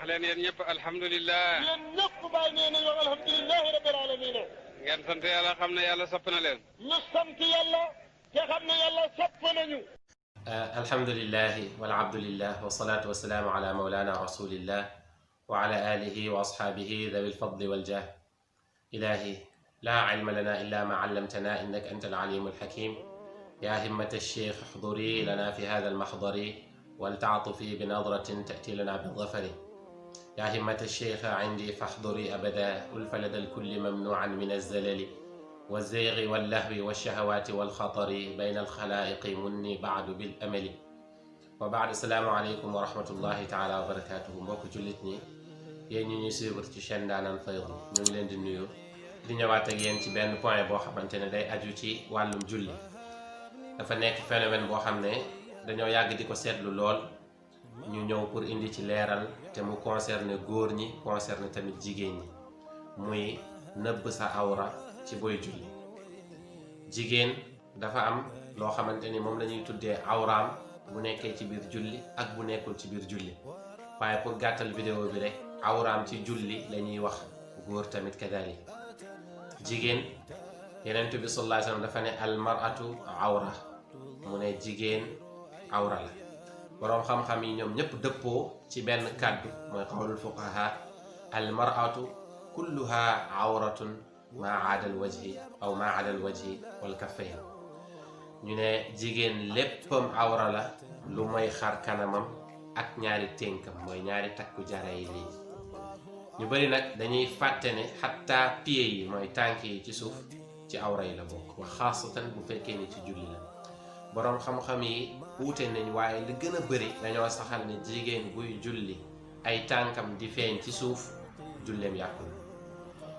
leen yéen ñëpp alhamdulilah. yéen ñëpp bàyyi nee nañu wax alhamdulilahi rabbil alamin. ngeen sant yàlla xam ne yàlla sopp na leen. ñu sant yàlla te xam ne yàlla sopp nañu. alhamdulilahi walabdulillah wasalaatu wasalaamu ala mawlana rasulillah wa ala alihi wa ashaabihi dawi lfadli waljah. ilahi laa ilma lana illa ma allamtana innaka anta alalimu alhakim. ya himmata alcheikh uxduri lana fi hada almaxdari waltaatufi binadratin tati lana bidafari. ya himmata alcheikh indi faxduri abada ulfa lada alkulli mamnuan min alzalali والزيغ واللهو والشهوات والخطر بين الخلائق مني بعد بالأمل وبعد السلام عليكم ورحمة الله تعالى وبركاته mbokk jullit ñi yéen ñu ñuy suivre ci chaîne Ndaanaan Fayda ñu ngi leen di nuyu di ñëwaat ak yéen ci benn point boo xamante ne day aju ci wàllum julli. dafa nekk phénomène boo xam ne dañoo yàgg di ko seetlu lool ñu ñëw pour indi ci leeral te mu concerné góor ñi concerné tamit jigéen ñi muy nëbb sa awra ci booy julli. jigéen dafa am loo xamante ni moom la ñuy tuddee awraam bu nekkee ci biir julli ak bu nekkul ci biir julli waaye pour gàttal vidéo bi rek awraam ci julli la ñuy wax góor tamit kadalik. jigéen Yonent bi sallallahu alayhi wa sallam dafa ne almaratu awra mu ne jigéen awra la. boroom xam-xam yi ñoom ñëpp dëppoo ci benn kàddu mooy qawlul fuqaha almaratu kulluha awratun maa aadal wajhi aw maa aadal wajhi wal kaffayn. ñu ne jigéen léppam awra la lu mooy xar kanamam ak ñaari ténkam mooy ñaari takku jara yi lii. ñu bari nag dañuy fàtte ne xatta pieds yi mooy tànk yi ci suuf ci awra yi la bokk wa xaasatan bu fekkee ni ci julli la. boroom xam-xam yi wuute nañ waaye li gën a bari dañoo saxal ne jigéen buy julli ay tànkam di feeñ ci suuf julleem yàqu.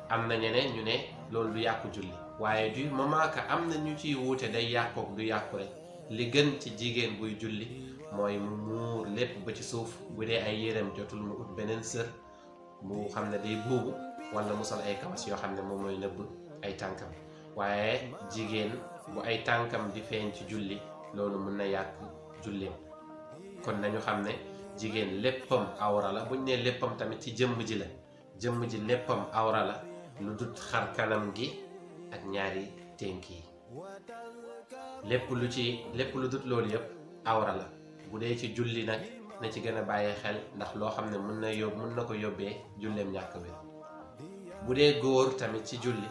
am na ñeneen ñu ne loolu du yàqu julli waaye du moment que am na ñu ciy wuute day yàqook du yàqu rek li gën ci jigéen buy julli mooy mu muur lépp ba ci suuf bu dee ay yéreem jotul mu ut beneen sër mu xam ne day buubu wala mu sol ay kawas yoo xam ne moom mooy nëbb ay tànkam. waaye jigéen bu ay tànkam di feeñ ci julli loolu mën na yàq julleem. kon nañu xam ne jigéen léppam awra la buñ ne léppam tamit ci jëmm ji la jëmm ji léppam awra la lu dut xar kanam gi ak ñaari ténk yi. lépp lu dut loolu yëpp awra la. bu dee ci julli nag na ci gën a bàyyi xel ndax loo xam ne mën na ko yóbbee julleem ñàkk bi. bu dee góor tamit ci julli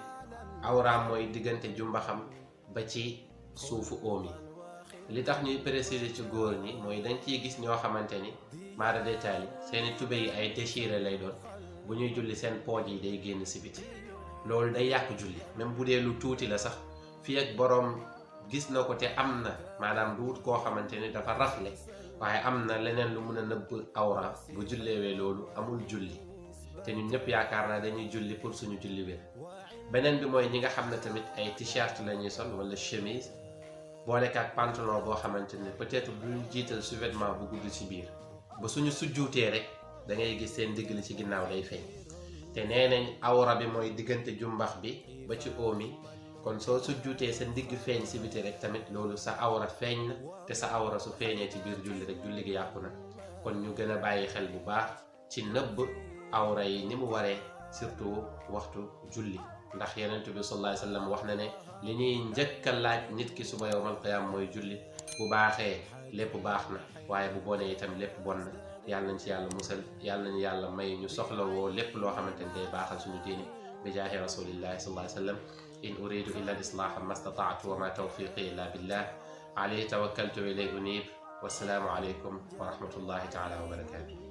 awraam mooy diggante jumbaxam ba ci suufu óom yi. li tax ñuy préciser ci góor ñi mooy dañ ciy gis ñoo xamante ni maara détail yi seeni tube yi ay déchiré lay doon bu ñuy julli seen pooj yi day génn si biti. loolu day yàq julli même bu dee lu tuuti la sax fii ak boroom gis na ko te am na maanaam du wut koo xamante ni dafa rafle waaye am na leneen lu mën a nëbb awra bu julleewee loolu amul julli te ñun ñëpp yaakaar naa dañuy julli pour suñu julli wér. beneen bi mooy ñi nga xam ne tamit ay t-shirt la ñuy sol wala chemise boolek ak pantalon boo xamante ne peut-être duñ jiital sous-vêtement bu gudd ci biir ba suñu sujjuutee rek da ngay gis seen digg li ci ginnaaw day feeñ. te nee nañ awra bi mooy diggante jumbax bi ba ci óom yi kon soo sujjuutee sa ndigg feeñ si biti rek tamit loolu sa awra feeñ na te sa awra su feeñee ci biir julli rek julli gi yàqu na. kon ñu gën a bàyyi xel bu baax ci nëbb awra yi ni mu waree surtout waxtu julli ndax Yonent bi sallallahu alayhi wa sallam wax na ne li ñuy njëkk a laaj nit ki suba yawmal qiyaam mooy julli. bu baaxee lépp baax na waaye bu bonee itam lépp bon na. yàlla nañ ci yàlla musal yàlla nañu yàlla may ñu soxla woo lépp loo xamante ne day baaxal suñu diini bi jaahi rasulillahi sallallahu alayhi wa sallam. in uridu illa al islaaha ma stataatu wa ma tawfiqi illa billah alayhi tawakkaltu wa ilayhi unib. wassalaamu aleykum wa rahmatullahi taala wa barakatuh.